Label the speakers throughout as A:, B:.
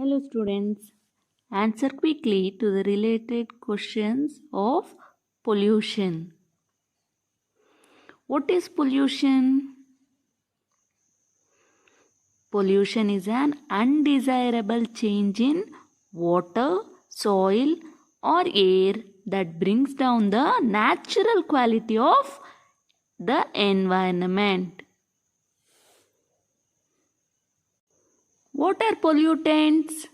A: Hello students, answer quickly to the related questions of pollution. What is pollution? Pollution is an undesirable change in water, soil or air that brings down the natural quality of the environment. What are pollutants?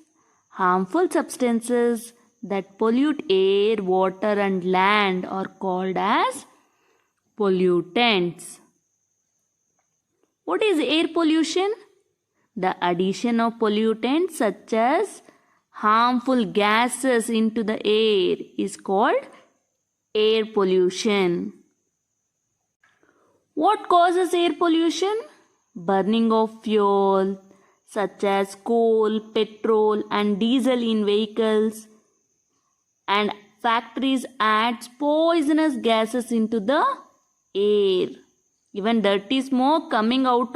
A: Harmful substances that pollute air, water and land are called as pollutants. What is air pollution? The addition of pollutants such as harmful gases into the air is called air pollution. What causes air pollution? Burning of fuel such as coal, petrol and diesel in vehicles, and factories adds poisonous gases into the air. Even dirty smoke coming out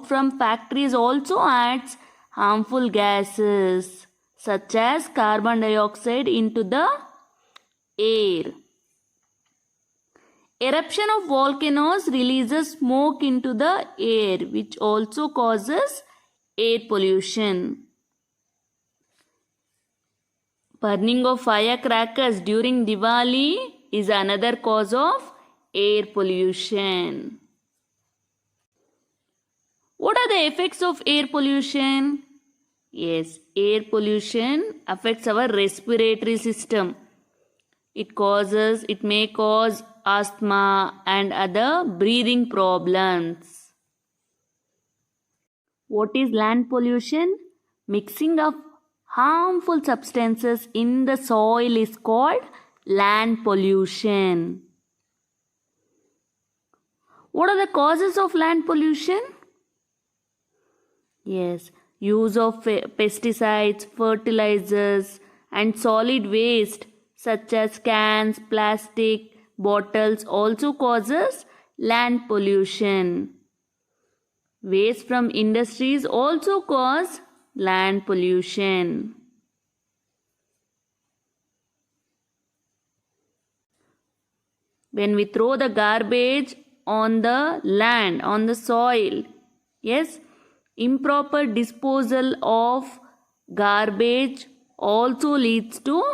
A: from factories also adds harmful gases such as carbon dioxide into the air. Eruption of volcanoes releases smoke into the air, which also causes air pollution. Burning of firecrackers during Diwali is another cause of air pollution. What are the effects of air pollution? Yes, air pollution affects our respiratory system. It may cause asthma and other breathing problems. What is land pollution? Mixing of harmful substances in the soil is called land pollution. What are the causes of land pollution? Yes, use of pesticides, fertilizers and solid waste such as cans, plastic, bottles also causes land pollution. Waste from industries also cause land pollution. When we throw the garbage on the land, on the soil, yes, improper disposal of garbage also leads to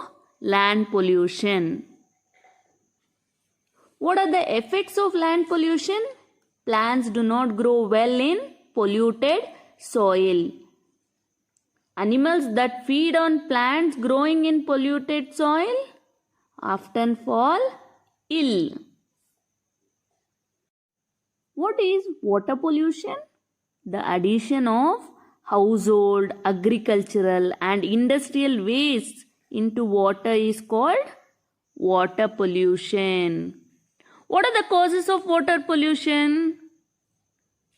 A: land pollution. What are the effects of land pollution? Plants do not grow well in polluted soil. Animals that feed on plants growing in polluted soil often fall ill. What is water pollution? The addition of household, agricultural and industrial waste into water is called water pollution. What are the causes of water pollution?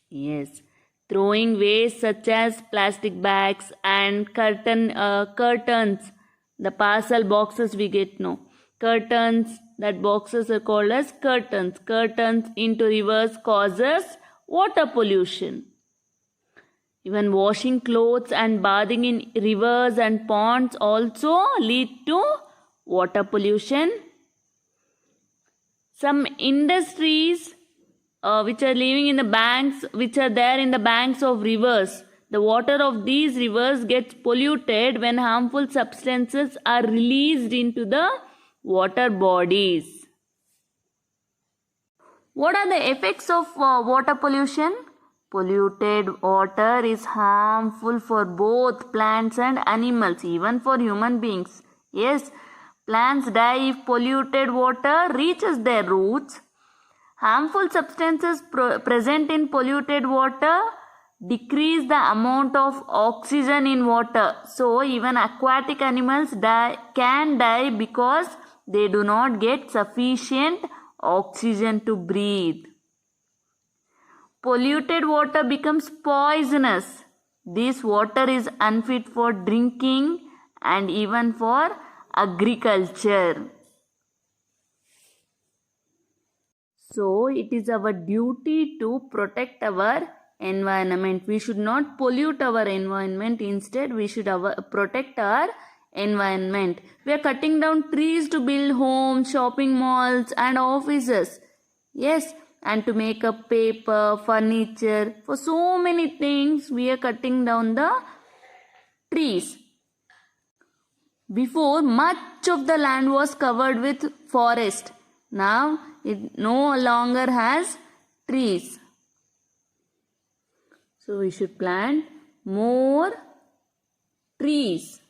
A: Yes, throwing waste such as plastic bags and curtains, the parcel boxes we get now. Curtains, that boxes are called as curtains. Curtains into rivers causes water pollution. Even washing clothes and bathing in rivers and ponds also lead to water pollution. Some industries which are living in the banks, which are there in the banks of rivers, the water of these rivers gets polluted when harmful substances are released into the water bodies. What are the effects of water pollution? Polluted water is harmful for both plants and animals, even for human beings. Yes, plants die if polluted water reaches their roots. Harmful substances present in polluted water decrease the amount of oxygen in water. So, even aquatic animals can die because they do not get sufficient oxygen to breathe. Polluted water becomes poisonous. This water is unfit for drinking and even for agriculture. So, it is our duty to protect our environment. We should not pollute our environment. Instead, we should protect our environment. We are cutting down trees to build homes, shopping malls, and offices. Yes, and to make up paper, furniture. For so many things, we are cutting down the trees. Before, much of the land was covered with forest. Now, it no longer has trees. So, we should plant more trees.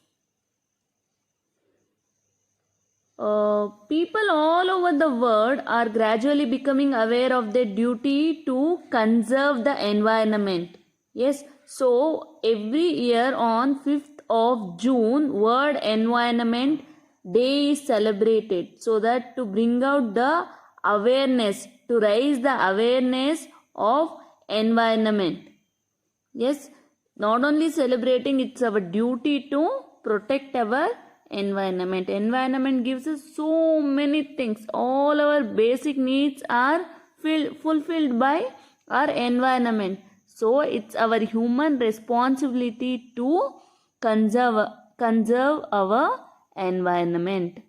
A: People all over the world are gradually becoming aware of their duty to conserve the environment. Yes, so every year on 5th of June, World Environment Day is celebrated, so that to bring out the awareness, to raise the awareness of environment. Yes, not only celebrating, it's our duty to protect our environment. Environment gives us so many things. All our basic needs are fulfilled by our environment. So it's our human responsibility to conserve our environment.